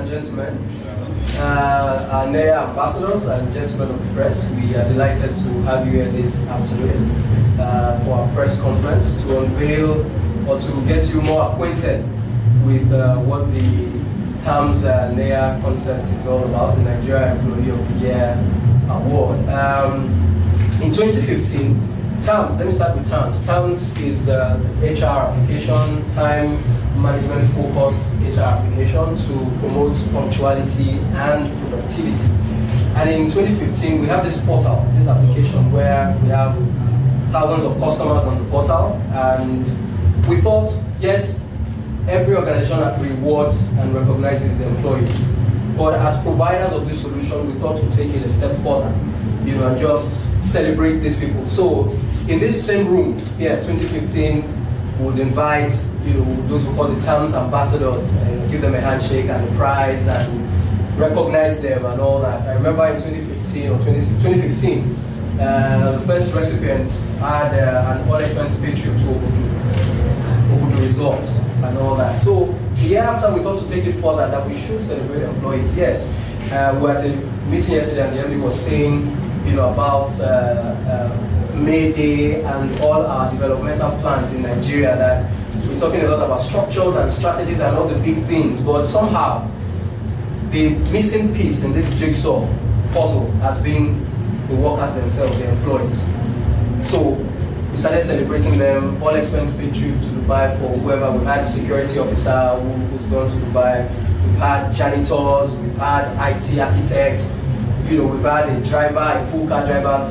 gentlemen, our NEYA ambassadors and gentlemen of the press, we are delighted to have you here this afternoon for our press conference to unveil or to get you more acquainted with what the TAMS NEYA concept is all about, the Nigeria Employee of the Year Award. In 2015, TAMS, let me start with TAMS. TAMS is HR application, time management focused HR application to promote punctuality and productivity. And in 2015, we have this portal, this application where we have thousands of customers on the portal, and we thought, yes, every organization that rewards and recognizes its employees, but as providers of this solution, we thought to take it a step further, and just celebrate these people. So in this same room here, 2015, we would invite those we call the TAMS ambassadors and give them a handshake and a prize and recognize them and all that. I remember in 2015 or 2015, the first recipient had an unexpensive pay trip to Obudu results and all that. So the year after, we thought to take it further that we should celebrate employees. Yes, we were at a meeting yesterday and the MD was saying about May Day and all our developmental plans in Nigeria, that we're talking a lot about structures and strategies and all the big things, but somehow the missing piece in this jigsaw puzzle has been the workers themselves, the employees. So we started celebrating them, all expense paid trip to Dubai for whoever. We've had security officer who's gone to Dubai, we've had janitors, we've had IT architects, we've had a driver, a pool car driver,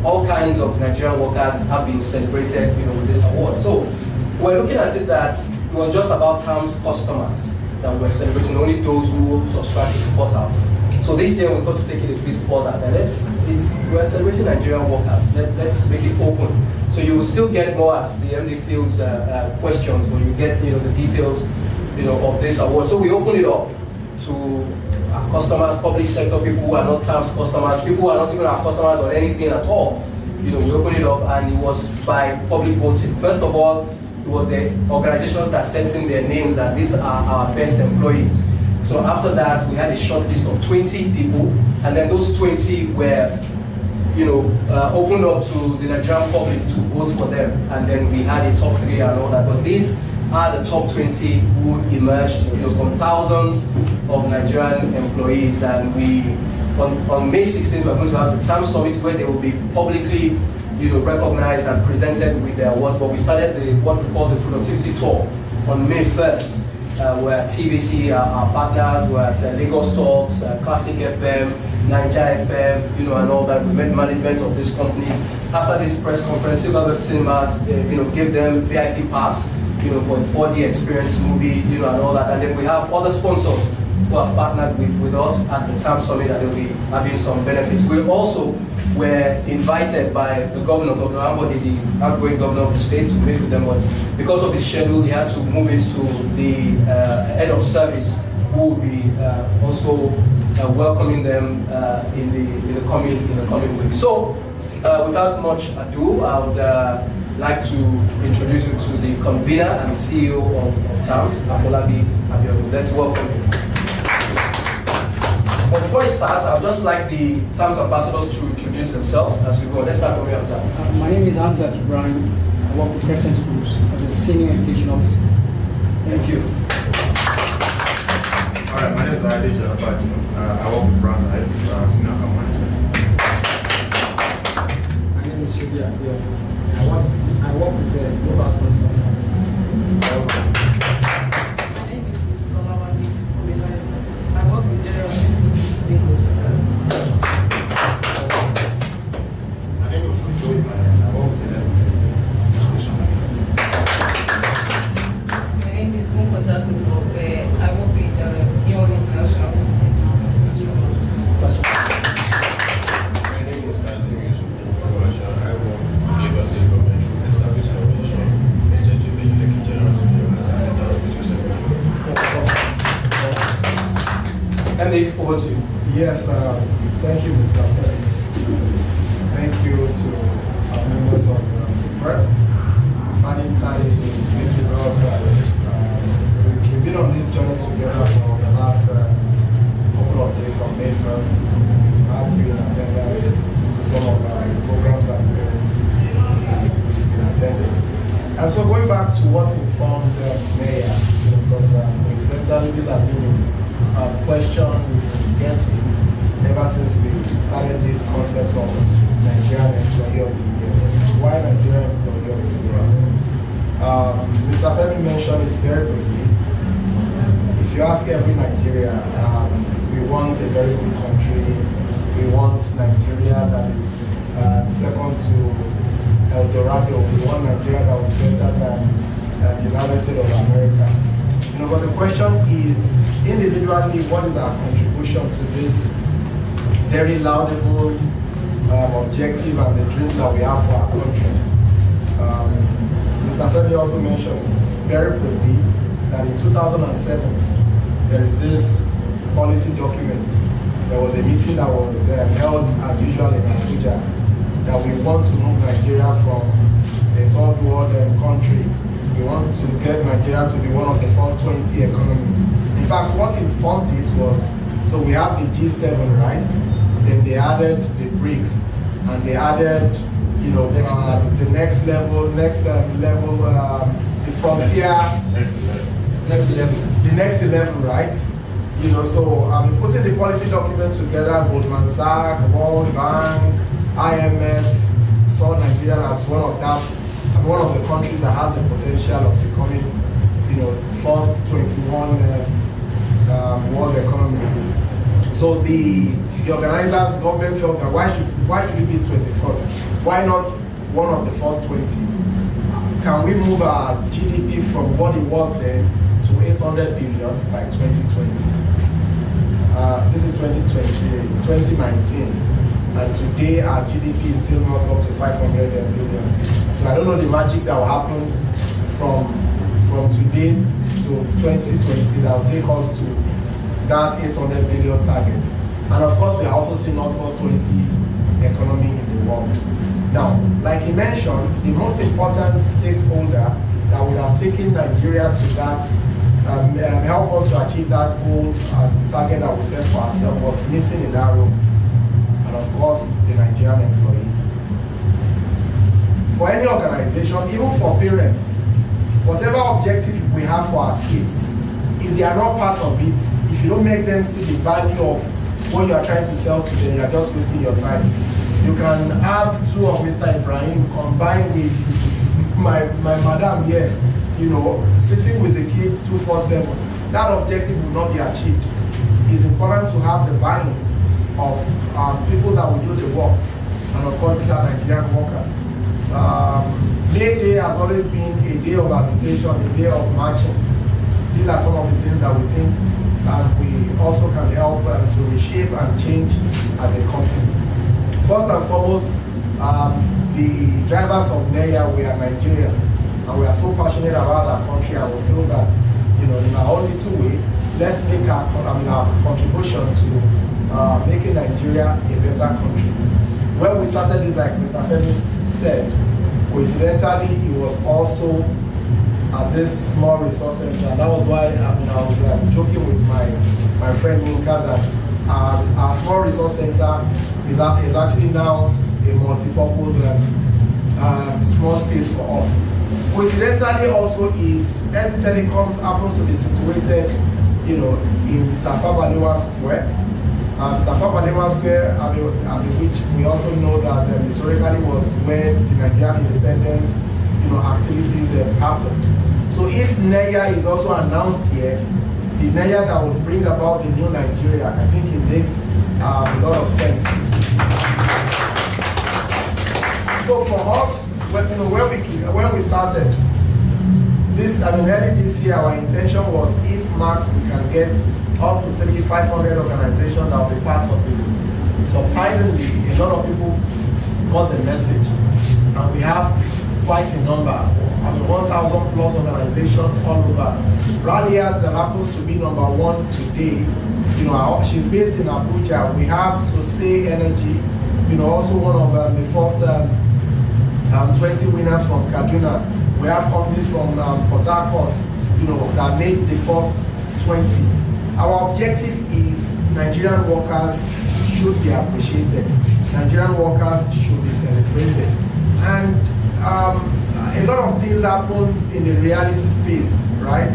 all kinds of Nigerian workers have been celebrated, with this award. So we're looking at it that it was just about TAMS customers that we were celebrating, only those who subscribe to the portal. So this year we thought to take it a bit further. And we're celebrating Nigerian workers. Let's make it open. So you will still get more as the MD fields questions, but you get the details of this award. So we open it up to our customers, public sector people who are not TAMS customers, people who are not even our customers or anything at all. We opened it up and it was by public voting. First of all, it was the organizations that sent in their names that these are our best employees. So after that, we had a short list of 20 people, and then those 20 were, opened up to the Nigerian public to vote for them, and then we had a top 3 and all that. But these are the top 20 who emerged, from thousands of Nigerian employees, and on May 16th, we're going to have the TAMS Summit where they will be publicly, recognized and presented with their awards. But we started what we call the productivity tour on May 1st. We're at TBC, our partners, we're at Lagos Talks, Classic FM, NEYA FM, and all that. We met management of these companies. After this press conference, Silver Cinemas, gave them VIP pass, for a 4D experience movie, and all that. And then we have other sponsors who have partnered with us at the TAMS Summit, and they'll be having some benefits. We also were invited by the Governor Ambodi, the outgoing governor of the state, to meet with them. But because of his schedule, he had to move it to the head of service, who will be also welcoming them in the coming week. So, without much ado, I would like to introduce you to the convener and CEO of TAMS, Afolabi Abiodun. Let's welcome him. But before it starts, I'd just like the TAMS ambassadors to introduce themselves as we go. Let's start from you, Hamza. My name is Hamza Ibrahim. I work with Crescent Schools as a senior education officer. Thank you. All right, my name is Ade Jalapaju. I work with Brand Life, senior account manager. My name is Shubi Abiodun. I work with Global Sponsor Services. My name is Mrs. Olawale from Eliam. I work with General Hospital Lagos. My name is Joey Manan. I work with the level 16 education. My name is Munkoja Tulope. I work with Young International School. My name is Kazim Yusuf Fumasha. I work with Lagos State Government through the Service Commission, State to Education General Hospital as Assistant Hospital Secretary. And over to you. Yes, thank you, Mr. Fred. Thank you to our members of the press finding time to meet with us. We've been on this journey together for the last been a question we've been getting ever since we started this concept of Nigerian Employee of the Year. Why Nigerian Employee of the Year? Mr. Femi mentioned it very briefly. If you ask every Nigerian, we want a very good country. We want Nigeria that is second to El Dorado. We want Nigeria that will be better than the United States of America. But the question is, individually, what is our contribution to this very laudable objective and the dreams that we have for our country? Mr. Femi also mentioned very briefly that in 2007, there is this policy document. There was a meeting that was held as usual in Abuja, that we want to move Nigeria from a third world country. We want to get Nigeria to be one of the first 20 economies. In fact, what informed it was, so we have the G7, right? Then they added the BRICS, and they added, the next level, the frontier, the next 11, right? So putting the policy document together, Goldman Sachs, World Bank, IMF saw Nigeria as one of the countries that has the potential of becoming, first 21 world economy. So the organizers, government felt that why should it be 21st? Why not one of the first 20? Can we move our GDP from what it was then to 800 billion by 2020? This is 2019. And today our GDP is still not up to 500 billion. So I don't know the magic that will happen from today to 2020 that will take us to that 800 billion target. And of course, we are also seeing not first 20 economy in the world. Now, like he mentioned, the most important stakeholder that would have taken Nigeria to that, help us to achieve that goal and target that we set for ourselves was missing in that room. And of course, the Nigerian employee. For any organization, even for parents, whatever objective we have for our kids, if they are not part of it, if you don't make them see the value of what you are trying to sell to them, you are just wasting your time. You can have two of Mr. Ibrahim combined with my madam here, sitting with the kid 247. That objective will not be achieved. It's important to have the buy-in of people that will do the work. And of course, these are Nigerian workers. May Day has always been a day of agitation, a day of marching. These are some of the things that we think we also can help to reshape and change as a company. First and foremost, the drivers of NEYA, we are Nigerians, and we are so passionate about our country, and we feel that, in our only two ways, let's make our contribution to making Nigeria a better country. When we started it, like Mr. Femi said, coincidentally, it was also at this small resource center, and that was why I was joking with my friend Minka that our small resource center is actually now a multi-purpose small space for us. Coincidentally, also is SB Telecoms happens to be situated, in Tafawa Balewa Square. Tafawa Balewa Square, which we also know that historically was where the Nigerian independence, activities happened. So if NEYA is also announced here, the NEYA that would bring about the new Nigeria, I think it makes a lot of sense. So for us, when we started this, early this year, our intention was, if max we can get up to 500 organizations that will be part of it. Surprisingly, a lot of people got the message, and we have quite a number. 1,000 plus organizations all over. Raliat, that happens to be number one today. She's based in Abuja. We have Sose Energy, also one of the first 20 winners from Kaduna. We have companies from Port Harcourt, that made the first 20. Our objective is Nigerian workers should be appreciated. Nigerian workers should be celebrated. And a lot of things happen in the reality space, right?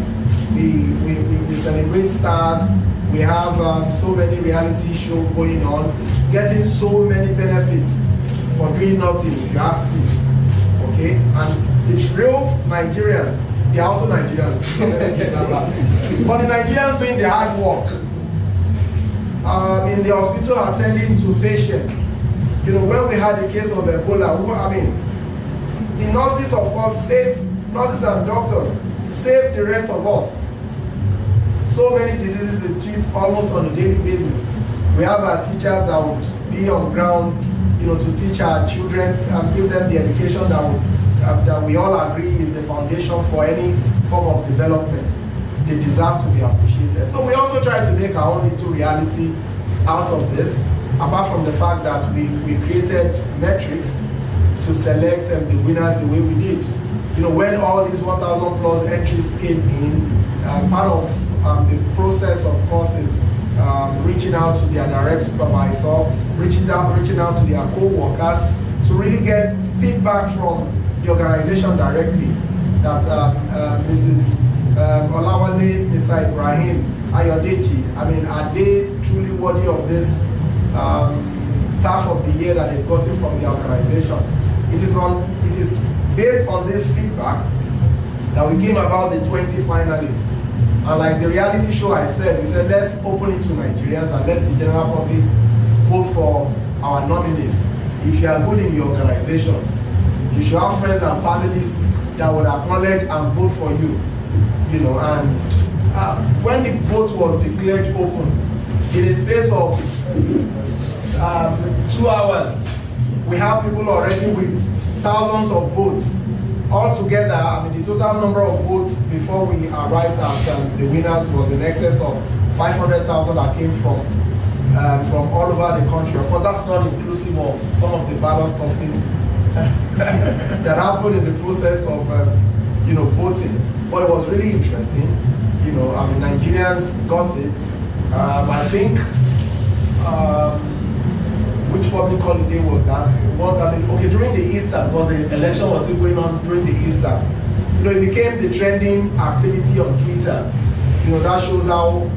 we celebrate stars. We have so many reality shows going on, getting so many benefits for doing nothing, if you ask me. Okay? And the real Nigerians, they are also Nigerians. But the Nigerians doing the hard work in the hospital attending to patients. You know, when we had the case of Ebola, the nurses, of course, nurses and doctors saved the rest of us. So many diseases they treat almost on a daily basis. We have our teachers that would be on ground, you know, to teach our children and give them the education that we all agree is the foundation for any form of development. They deserve to be appreciated. So we also try to make our own little reality out of this, apart from the fact that we created metrics to select the winners the way we did. You know, when all these 1,000 plus entries came in, part of the process, of course, is reaching out to their direct supervisor, reaching out to their co-workers to really get feedback from the organization directly. That Mrs. Olawale, Mr. Ibrahim, Ayodeji, are they truly worthy of this staff of the year that they've gotten from the organization? It is based on this feedback that we came about the 20 finalists. And like the reality show I said, we said let's open it to Nigerians and let the general public vote for our nominees. If you are good in your organization, you should have friends and families that would acknowledge and vote for you. You know, and when the vote was declared open, in a space of 2 hours, we have people already with thousands of votes. Altogether, the total number of votes before we arrived at the winners was in excess of 500,000 that came from all over the country. Of course, that's not inclusive of some of the ballot stuffing that happened in the process of voting. But it was really interesting. You know, Nigerians got it. I think which public holiday was that? During the Easter, because the election was still going on during the Easter. You know, it became the trending activity on Twitter. You know, that shows how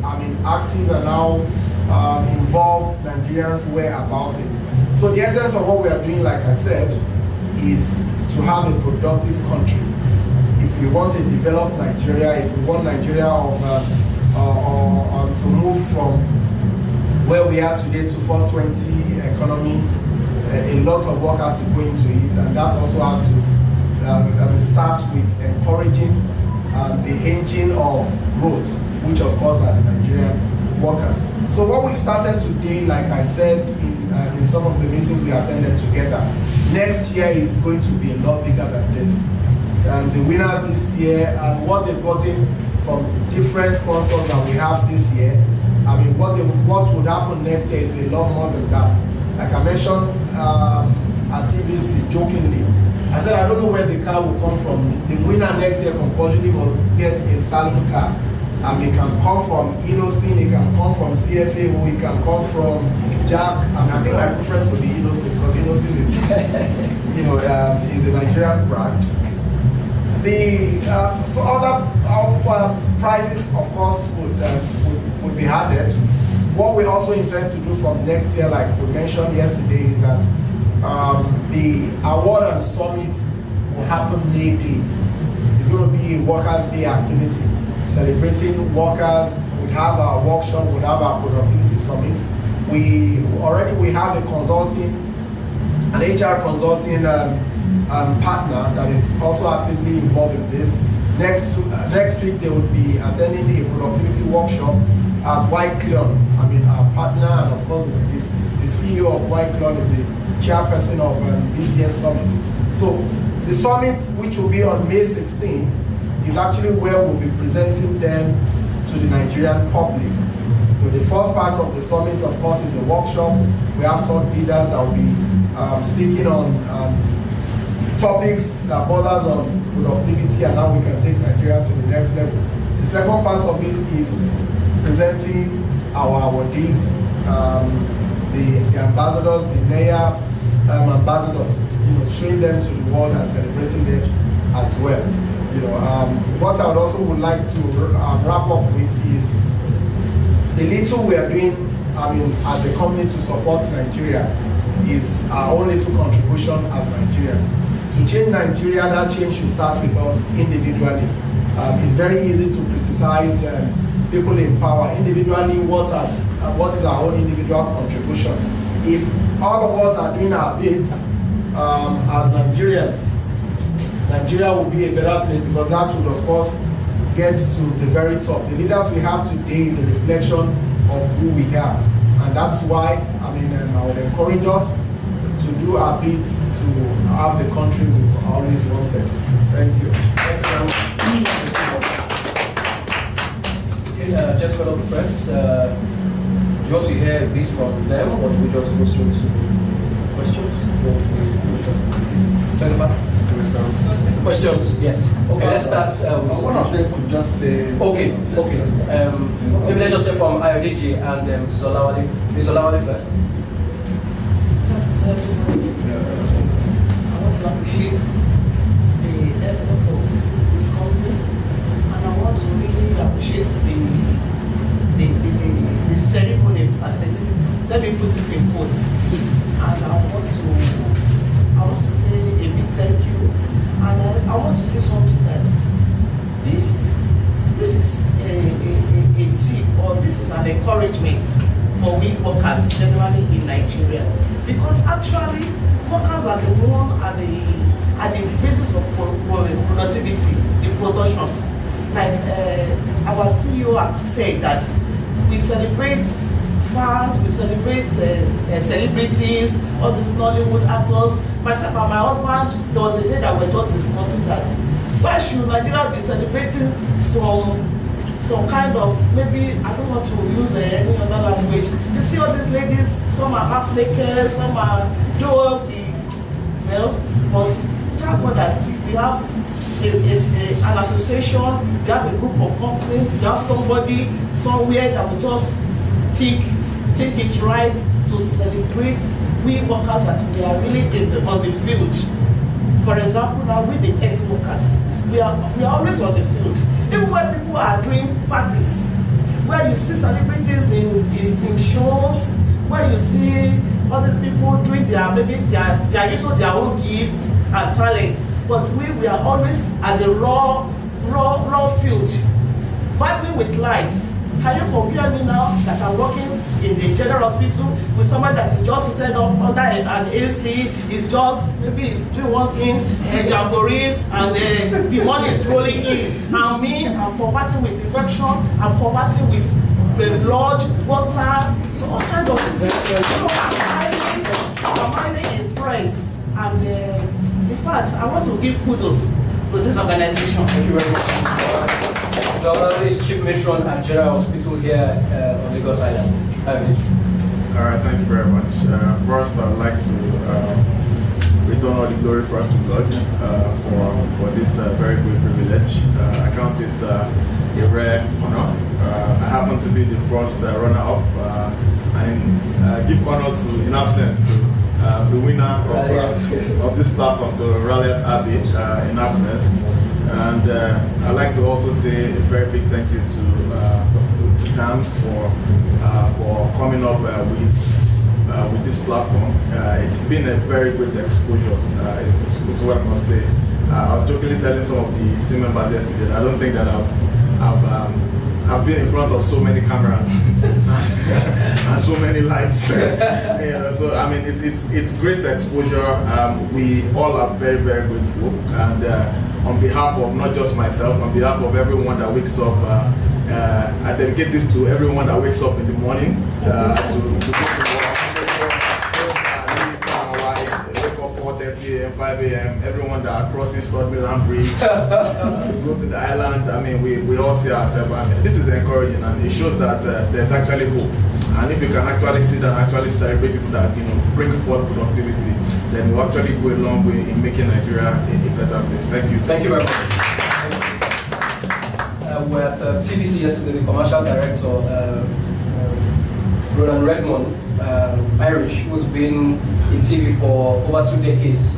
active and how involved Nigerians were about it. So the essence of what we are doing, like I said, is to have a productive country. If we want to develop Nigeria, if we want Nigeria to move from where we are today to first 20 economy, a lot of work has to go into it, and that also has to start with encouraging the engine of growth, which of course are the Nigerian workers. So what we've started today, like I said in some of the meetings we attended together, next year is going to be a lot bigger than this. The winners this year and what they've gotten from different sponsors that we have this year, what would happen next year is a lot more than that. Like I mentioned at TBC jokingly, I said I don't know where the car will come from. The winner next year compulsorily will get a salon car. It can come from Innocent, it can come from CFA, it can come from Jack. I think my preference would be Innocent because Innocent is, is a Nigerian brand. So other prizes, of course, would be added. What we also intend to do from next year, like we mentioned yesterday, is that the award and summit will happen May Day. It's going to be a Workers' Day activity, celebrating workers. We'll have our workshop, we'll have our productivity summit. We have a consulting, an HR consulting partner that is also actively involved in this. Next week they will be attending a productivity workshop at White Cleon. Our partner, and of course the CEO of White Cleon is the chairperson of this year's summit. So the summit, which will be on May 16, is actually where we'll be presenting them to the Nigerian public. So the first part of the summit, of course, is the workshop. We have thought leaders that will be speaking on topics that borders on productivity and how we can take Nigeria to the next level. The second part of it is presenting our awardees, the ambassadors, the NEYA ambassadors, showing them to the world and celebrating them as well. What I would also would like to wrap up with is the little we are doing, as a company to support Nigeria is our own little contribution as Nigerians. To change Nigeria, that change should start with us individually. It's very easy to criticize people in power individually. What is our own individual contribution? If all of us are doing our bit as Nigerians, Nigeria will be a better place, because that would, of course, get to the very top. The leaders we have today is a reflection of who we are, and that's why I would encourage us to do our bit to have the country we've always wanted. Thank you. Okay, just for the press, do you want to hear a bit from them, or do we just go straight to questions? Second part? Questions, yes. Okay, let's start. One of them could just say. Okay. Maybe let's just say from IODG and Mrs. Olawale. Mrs. Olawale first. I want to appreciate the efforts of this company, and I want to really appreciate the ceremony. Let me put it in quotes. And I want to say a big thank you. And I want to say something that this is a tip, or this is an encouragement for we workers generally in Nigeria, because actually workers are the one at the basis of productivity, the production. Like our CEO have said that we celebrate fans, we celebrate celebrities, all these Nollywood actors. Myself and my husband, there was a day that we were just discussing that why should Nigeria be celebrating some kind of, maybe, I don't want to use any other language. You see all these ladies, some are half naked, some are but thank God that we have an association, we have a group of companies, we have somebody somewhere that will just take it right to celebrate we workers that we are really on the field. For example, now with the ex workers, we are always on the field. Even when people are doing parties, where you see celebrities in shows, where you see all these people doing their using their own gifts and talents, but we are always at the raw field, battling with lies. Can you compare me now that I'm working in the general hospital with somebody that is just seated up under an AC, is just, maybe he's doing one thing, jamboree, and the money is rolling in. And me, I'm combating with infection, I'm combating with blood, water, all kinds of things. So I'm highly impressed. And in fact, I want to give kudos to this organization. Thank you very much. So is Chief Matron at General Hospital here on Lagos Island. All right, thank you very much. First, I'd like to return all the glory first to God for this very great privilege. I count it a rare honor. I happen to be the first runner-up, and give honor to, in absence, to the winner of this platform, so Raliat Abi, in absence. And I'd like to also say a very big thank you to TAMS for coming up with this platform. It's been a very great exposure, is what I must say. I was jokingly telling some of the team members yesterday that I don't think that I've been in front of so many cameras and so many lights. So I mean, it's great exposure. We all are very, very grateful, and on behalf of not just myself, on behalf of everyone that wakes up, I dedicate this to everyone that wakes up in the morning to go to work. 4:30 a.m., 5 a.m., everyone that crosses Scott Milan Bridge to go to the island. I mean, we all see ourselves. I mean, this is encouraging, and it shows that there's actually hope. And if you can actually sit and actually celebrate people that bring forth productivity, then you actually go a long way in making Nigeria a better place. Thank you. Thank you very much. We're at TBC yesterday. The commercial director, Roland Redmond, Irish, who's been in TV for over 2 decades,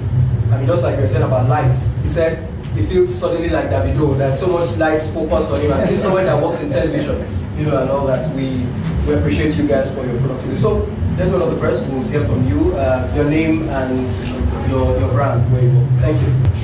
I mean, just like you were saying about lights, he said he feels suddenly like Davido, that so much lights focused on him, and he's someone that works in television, and all that. We appreciate you guys for your productivity. So, gentlemen of the press, we'll hear from you, your name and your brand, where you work. Thank you.